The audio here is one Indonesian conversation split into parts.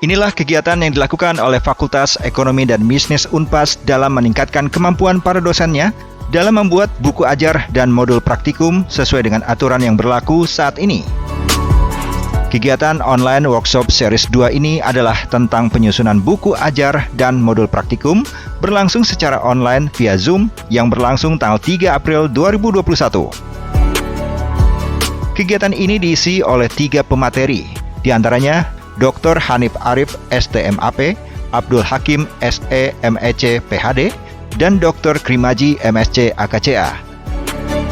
Inilah kegiatan yang dilakukan oleh Fakultas Ekonomi dan Bisnis Unpas dalam meningkatkan kemampuan para dosennya dalam membuat buku ajar dan modul praktikum sesuai dengan aturan yang berlaku saat ini. Kegiatan online workshop series 2 ini adalah tentang penyusunan buku ajar dan modul praktikum berlangsung secara online via Zoom yang berlangsung tanggal 3 April 2021. Kegiatan ini diisi oleh 3 pemateri, di antaranya Dr. Hanif Arif, STMAP, Abdul Hakim, SE, MEC, PhD, dan Dr. Krimaji, MSc, AKCA.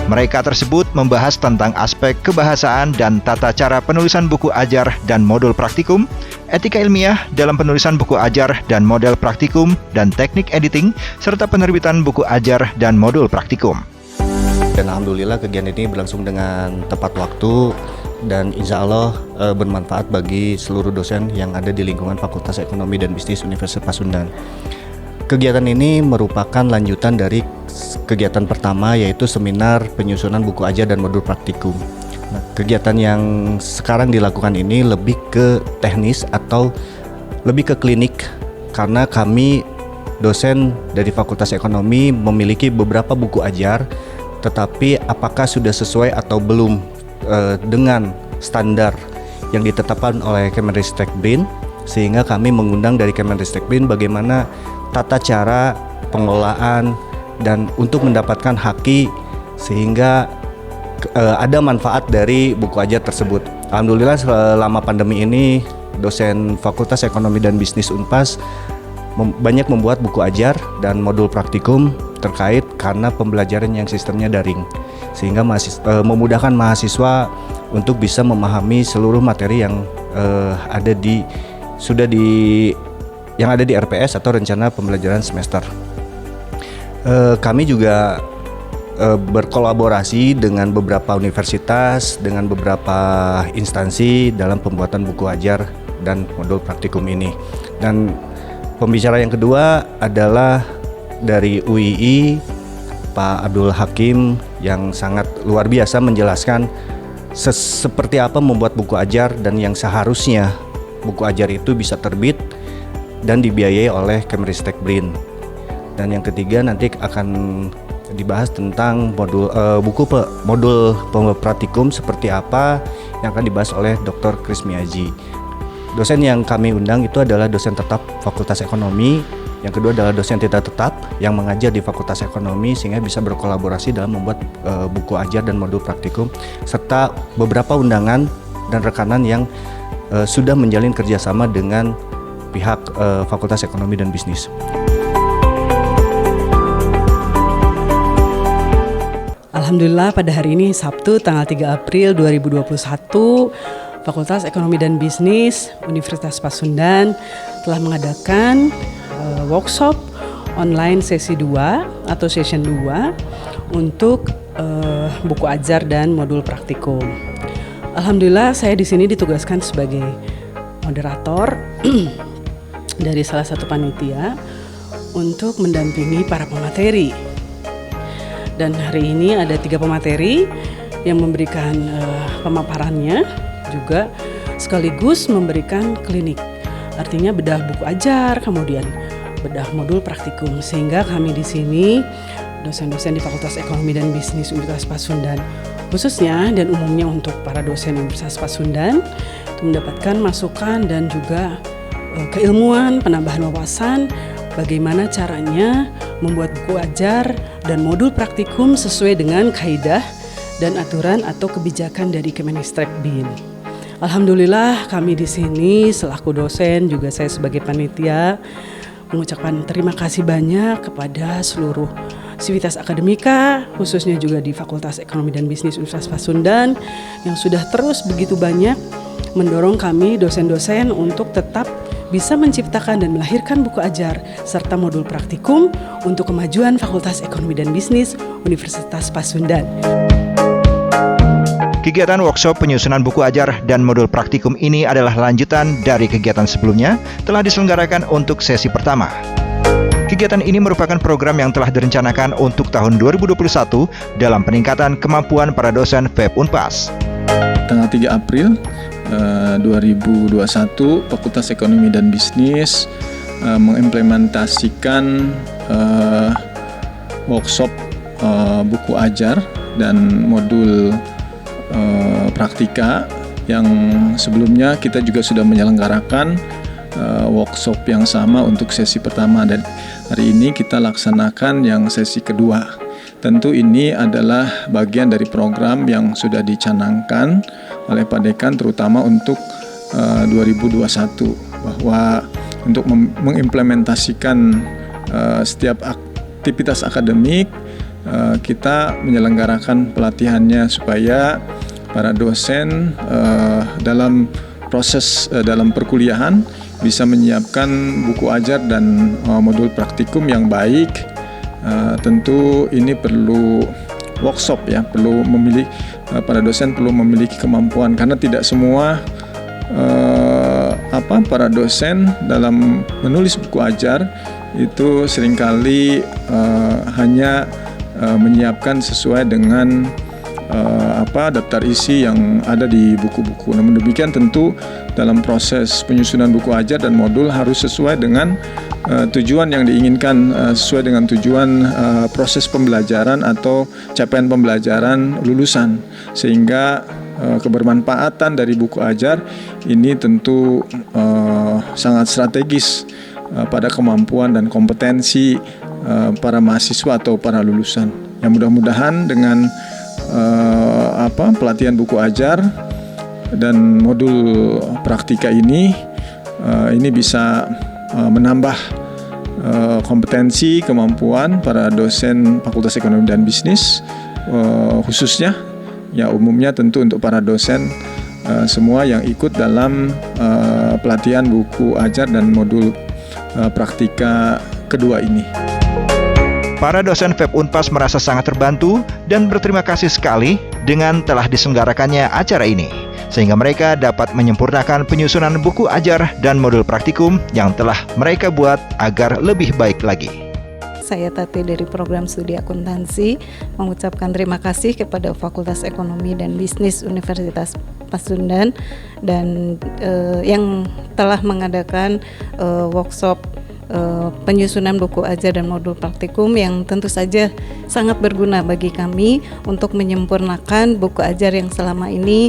Mereka tersebut membahas tentang aspek kebahasaan dan tata cara penulisan buku ajar dan modul praktikum, etika ilmiah dalam penulisan buku ajar dan model praktikum, dan teknik editing, serta penerbitan buku ajar dan modul praktikum. Dan alhamdulillah kegiatan ini berlangsung dengan tepat waktu dan insya Allah bermanfaat bagi seluruh dosen yang ada di lingkungan Fakultas Ekonomi dan Bisnis Universitas Pasundan. Kegiatan ini merupakan lanjutan dari kegiatan pertama, yaitu seminar penyusunan buku ajar dan modul praktikum. Nah, kegiatan yang sekarang dilakukan ini lebih ke teknis atau lebih ke klinik, karena kami dosen dari Fakultas Ekonomi memiliki beberapa buku ajar, tetapi apakah sudah sesuai atau belum dengan standar yang ditetapkan oleh Kemendikbud, sehingga kami mengundang dari Kemendikbud bagaimana tata cara pengelolaan dan untuk mendapatkan haki sehingga ada manfaat dari buku ajar tersebut. Alhamdulillah selama pandemi ini dosen Fakultas Ekonomi dan Bisnis Unpas banyak membuat buku ajar dan modul praktikum terkait karena pembelajaran yang sistemnya daring, sehingga memudahkan mahasiswa untuk bisa memahami seluruh materi yang ada di RPS atau rencana pembelajaran semester. Kami juga berkolaborasi dengan beberapa universitas, dengan beberapa instansi dalam pembuatan buku ajar dan modul praktikum ini. Dan pembicara yang kedua adalah dari UII, Pak Abdul Hakim, yang sangat luar biasa menjelaskan seperti apa membuat buku ajar dan yang seharusnya buku ajar itu bisa terbit dan dibiayai oleh Kemendikbud. Dan yang ketiga nanti akan dibahas tentang modul praktikum seperti apa yang akan dibahas oleh Dr. Krismiaji. Dosen yang kami undang itu adalah dosen tetap Fakultas Ekonomi. Yang kedua adalah dosen tidak tetap yang mengajar di Fakultas Ekonomi sehingga bisa berkolaborasi dalam membuat buku ajar dan modul praktikum, serta beberapa undangan dan rekanan yang sudah menjalin kerjasama dengan pihak Fakultas Ekonomi dan Bisnis. Alhamdulillah pada hari ini Sabtu tanggal 3 April 2021 Fakultas Ekonomi dan Bisnis Universitas Pasundan telah mengadakan workshop online sesi 2 atau session 2 untuk buku ajar dan modul praktikum. Alhamdulillah saya di sini ditugaskan sebagai moderator dari salah satu panitia untuk mendampingi para pemateri. Dan hari ini ada 3 pemateri yang memberikan pemaparannya, juga sekaligus memberikan klinik. Artinya bedah buku ajar, kemudian bedah modul praktikum, sehingga kami di sini dosen-dosen di Fakultas Ekonomi dan Bisnis Universitas Pasundan khususnya dan umumnya untuk para dosen Universitas Pasundan mendapatkan masukan dan juga keilmuan, penambahan wawasan bagaimana caranya membuat buku ajar dan modul praktikum sesuai dengan kaidah dan aturan atau kebijakan dari Kemendikbud. Alhamdulillah kami di sini selaku dosen, juga saya sebagai panitia mengucapkan terima kasih banyak kepada seluruh sivitas akademika, khususnya juga di Fakultas Ekonomi dan Bisnis Universitas Pasundan yang sudah terus begitu banyak mendorong kami dosen-dosen untuk tetap bisa menciptakan dan melahirkan buku ajar serta modul praktikum untuk kemajuan Fakultas Ekonomi dan Bisnis Universitas Pasundan. Kegiatan workshop penyusunan buku ajar dan modul praktikum ini adalah lanjutan dari kegiatan sebelumnya telah diselenggarakan untuk sesi pertama. Kegiatan ini merupakan program yang telah direncanakan untuk tahun 2021 dalam peningkatan kemampuan para dosen FEB Unpas. Tanggal 3 April 2021 Fakultas Ekonomi dan Bisnis mengimplementasikan workshop buku ajar dan modul praktika yang sebelumnya kita juga sudah menyelenggarakan workshop yang sama untuk sesi pertama, dan hari ini kita laksanakan yang sesi kedua. Tentu ini adalah bagian dari program yang sudah dicanangkan oleh Pak Dekan terutama untuk 2021, bahwa untuk mengimplementasikan setiap aktivitas akademik kita menyelenggarakan pelatihannya supaya para dosen dalam proses dalam perkuliahan bisa menyiapkan buku ajar dan modul praktikum yang baik. Tentu ini perlu workshop ya, perlu memilih para dosen perlu memiliki kemampuan, karena tidak semua para dosen dalam menulis buku ajar itu seringkali hanya menyiapkan sesuai dengan daftar isi yang ada di buku-buku. Namun demikian tentu dalam proses penyusunan buku ajar dan modul harus sesuai dengan tujuan yang diinginkan, sesuai dengan tujuan proses pembelajaran atau capaian pembelajaran lulusan, sehingga kebermanfaatan dari buku ajar ini tentu sangat strategis pada kemampuan dan kompetensi para mahasiswa atau para lulusan. Yang mudah-mudahan dengan pelatihan buku ajar dan modul praktika ini bisa menambah kompetensi kemampuan para dosen Fakultas Ekonomi dan Bisnis, khususnya ya umumnya tentu untuk para dosen semua yang ikut dalam pelatihan buku ajar dan modul praktika kedua ini. Para dosen FEB Unpas merasa sangat terbantu dan berterima kasih sekali dengan telah diselenggarakannya acara ini, sehingga mereka dapat menyempurnakan penyusunan buku ajar dan modul praktikum yang telah mereka buat agar lebih baik lagi. Saya Tati dari Program Studi Akuntansi mengucapkan terima kasih kepada Fakultas Ekonomi dan Bisnis Universitas Pasundan dan yang telah mengadakan workshop penyusunan buku ajar dan modul praktikum yang tentu saja sangat berguna bagi kami untuk menyempurnakan buku ajar yang selama ini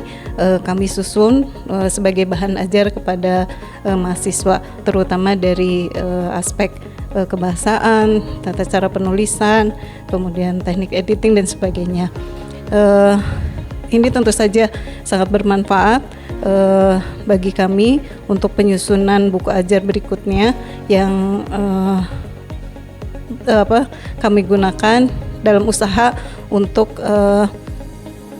kami susun sebagai bahan ajar kepada mahasiswa, terutama dari aspek kebahasaan, tata cara penulisan, kemudian teknik editing dan sebagainya. Ini tentu saja sangat bermanfaat bagi kami untuk penyusunan buku ajar berikutnya yang kami gunakan dalam usaha untuk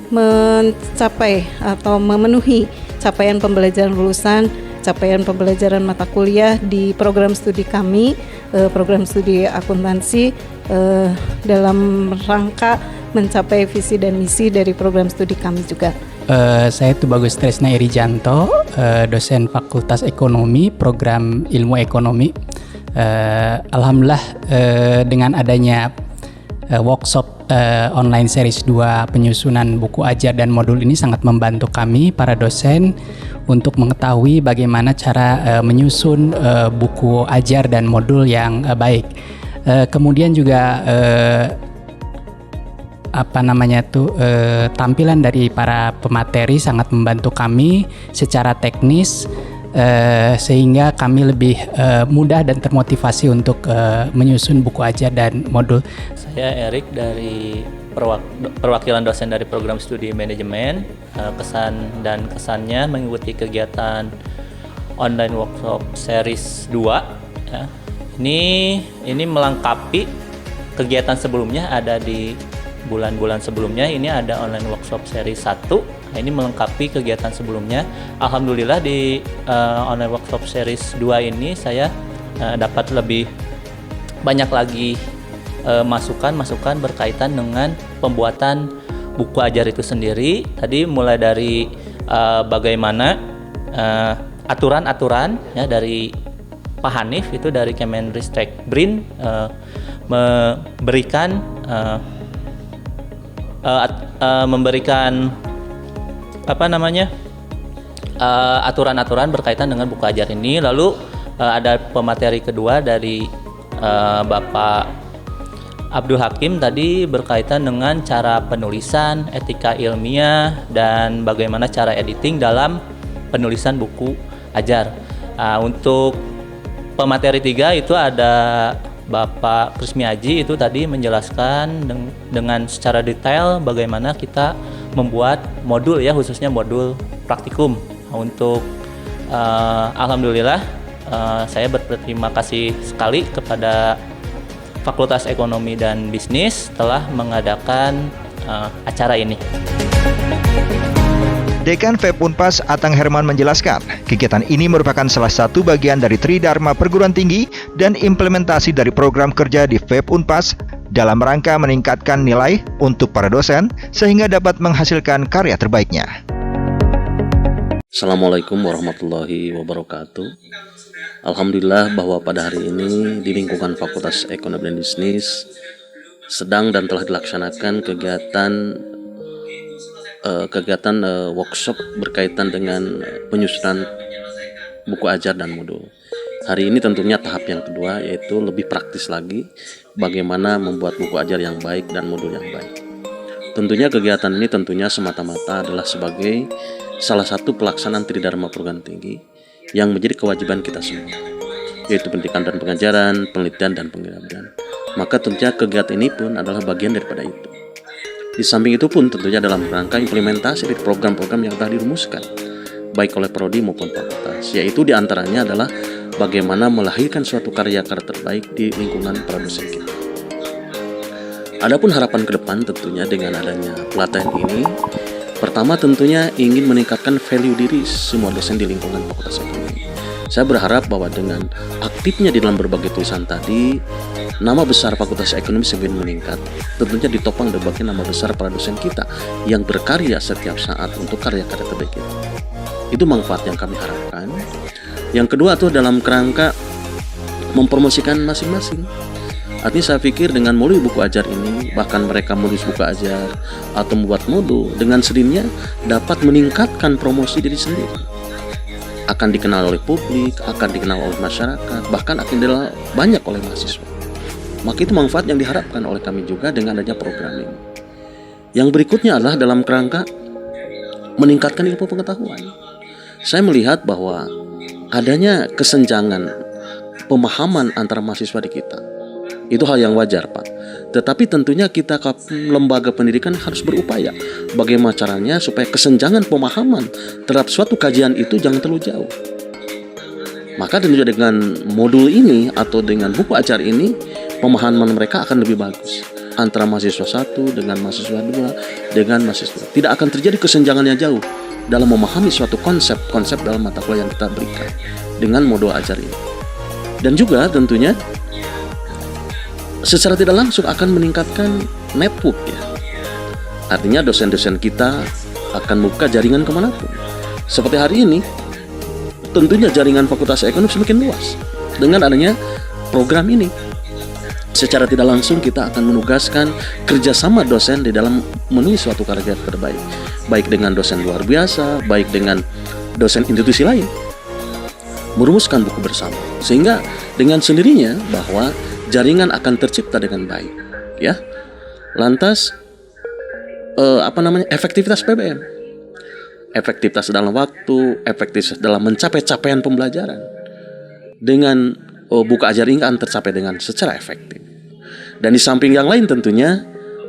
mencapai atau memenuhi capaian pembelajaran lulusan, capaian pembelajaran mata kuliah di program studi kami, program studi akuntansi, dalam rangka mencapai visi dan misi dari program studi kami juga. Saya Tubagus Tresna Irijanto, dosen Fakultas Ekonomi, program Ilmu Ekonomi. Alhamdulillah dengan adanya workshop online series 2 penyusunan buku ajar dan modul ini sangat membantu kami para dosen untuk mengetahui bagaimana cara menyusun buku ajar dan modul yang baik. Kemudian juga tampilan dari para pemateri sangat membantu kami secara teknis, sehingga kami lebih mudah dan termotivasi untuk menyusun buku ajar dan modul. Saya Erik dari perwakilan dosen dari program studi manajemen. Kesan dan kesannya mengikuti kegiatan online workshop series 2 ya. Ini melengkapi kegiatan sebelumnya, ada di bulan-bulan sebelumnya ini ada online workshop seri 1. Nah, ini melengkapi kegiatan sebelumnya. Alhamdulillah di online workshop series 2 ini saya dapat lebih banyak lagi masukan berkaitan dengan pembuatan buku ajar itu sendiri. Tadi mulai dari bagaimana aturan-aturan ya dari Pak Hanif itu dari Kemenristek BRIN memberikan aturan-aturan berkaitan dengan buku ajar ini. Lalu ada pemateri kedua dari Bapak Abdul Hakim tadi berkaitan dengan cara penulisan, etika ilmiah, dan bagaimana cara editing dalam penulisan buku ajar. Untuk pemateri 3 itu ada Bapak Krismiaji, itu tadi menjelaskan dengan secara detail bagaimana kita membuat modul ya, khususnya modul praktikum. Untuk alhamdulillah saya berterima kasih sekali kepada Fakultas Ekonomi dan Bisnis telah mengadakan acara ini. Dekan FEB Unpas Atang Herman menjelaskan, kegiatan ini merupakan salah satu bagian dari Tridharma Perguruan Tinggi dan implementasi dari program kerja di FEB Unpas dalam rangka meningkatkan nilai untuk para dosen sehingga dapat menghasilkan karya terbaiknya. Assalamualaikum warahmatullahi wabarakatuh. Alhamdulillah bahwa pada hari ini di lingkungan Fakultas Ekonomi dan Bisnis sedang dan telah dilaksanakan kegiatan workshop berkaitan dengan penyusunan buku ajar dan modul. Hari ini tentunya tahap yang kedua, yaitu lebih praktis lagi bagaimana membuat buku ajar yang baik dan modul yang baik. Tentunya kegiatan ini semata-mata adalah sebagai salah satu pelaksanaan Tridharma Perguruan Tinggi yang menjadi kewajiban kita semua, yaitu pendidikan dan pengajaran, penelitian dan pengabdian. Maka tentunya kegiatan ini pun adalah bagian daripada itu. Di samping itu pun tentunya dalam rangka implementasi dari program-program yang telah dirumuskan baik oleh prodi maupun fakultas, yaitu diantaranya adalah bagaimana melahirkan suatu karya-karya terbaik di lingkungan para dosen kita. Adapun harapan ke depan tentunya dengan adanya pelatihan ini, pertama tentunya ingin meningkatkan value diri semua dosen di lingkungan Fakultas Ekonomi. Saya berharap bahwa dengan aktifnya di dalam berbagai tulisan tadi, nama besar Fakultas Ekonomi semakin meningkat. Tentunya ditopang berbagai nama besar para dosen kita yang berkarya setiap saat untuk karya-karya terbaik itu. Itu manfaat yang kami harapkan. Yang kedua itu dalam kerangka mempromosikan masing-masing. Artinya saya pikir dengan melalui buku ajar ini, bahkan mereka menulis buku ajar atau membuat modul, dengan sendirinya dapat meningkatkan promosi diri sendiri. Akan dikenal oleh publik, akan dikenal oleh masyarakat, bahkan akan dikenal banyak oleh mahasiswa. Maka itu manfaat yang diharapkan oleh kami juga dengan adanya program ini. Yang berikutnya adalah dalam kerangka meningkatkan ilmu pengetahuan. Saya melihat bahwa adanya kesenjangan pemahaman antara mahasiswa di kita. Itu hal yang wajar, Pak. Tetapi tentunya kita lembaga pendidikan harus berupaya bagaimana caranya supaya kesenjangan pemahaman terhadap suatu kajian itu jangan terlalu jauh. Maka tentunya dengan modul ini atau dengan buku ajar ini, pemahaman mereka akan lebih bagus antara mahasiswa satu dengan mahasiswa dua dengan mahasiswa. Tidak akan terjadi kesenjangan yang jauh dalam memahami suatu konsep dalam mata kuliah yang kita berikan dengan modul ajar ini. Dan juga tentunya secara tidak langsung akan meningkatkan network ya. Artinya dosen-dosen kita akan membuka jaringan kemanapun. Seperti hari ini, tentunya jaringan Fakultas Ekonomi semakin luas. Dengan adanya program ini, secara tidak langsung kita akan menugaskan kerjasama dosen di dalam menulis suatu karya terbaik. Baik dengan dosen luar biasa, baik dengan dosen institusi lain. Merumuskan buku bersama. Sehingga dengan sendirinya bahwa jaringan akan tercipta dengan baik, ya. Lantas, efektivitas PBM, efektivitas dalam waktu, efektivitas dalam mencapai capaian pembelajaran dengan buku ajar ini akan tercapai dengan secara efektif. Dan di samping yang lain tentunya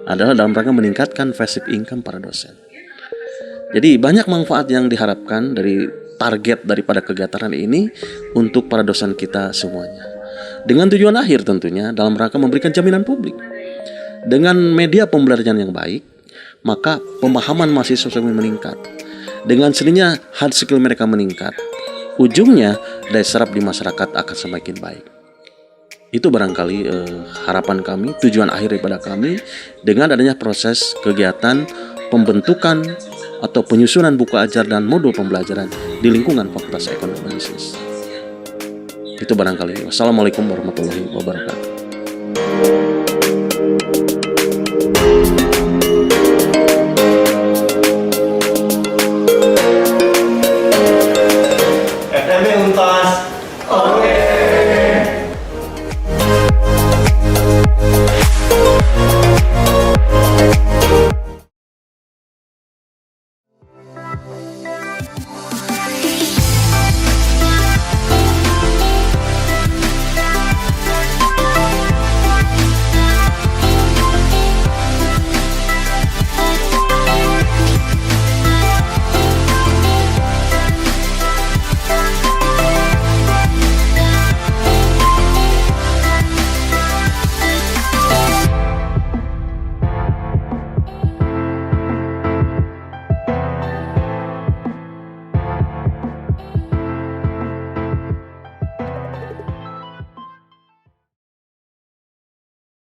adalah dalam rangka meningkatkan passive income para dosen. Jadi banyak manfaat yang diharapkan dari target daripada kegiatan ini untuk para dosen kita semuanya. Dengan tujuan akhir tentunya dalam rangka memberikan jaminan publik. Dengan media pembelajaran yang baik, maka pemahaman mahasiswa semakin meningkat. Dengan sendirinya hard skill mereka meningkat. Ujungnya daya serap di masyarakat akan semakin baik. Itu barangkali harapan kami, tujuan akhir daripada kami dengan adanya proses kegiatan pembentukan atau penyusunan buku ajar dan modul pembelajaran di lingkungan Fakultas Ekonomi dan Bisnis. Itu barangkali. Wassalamualaikum warahmatullahi wabarakatuh.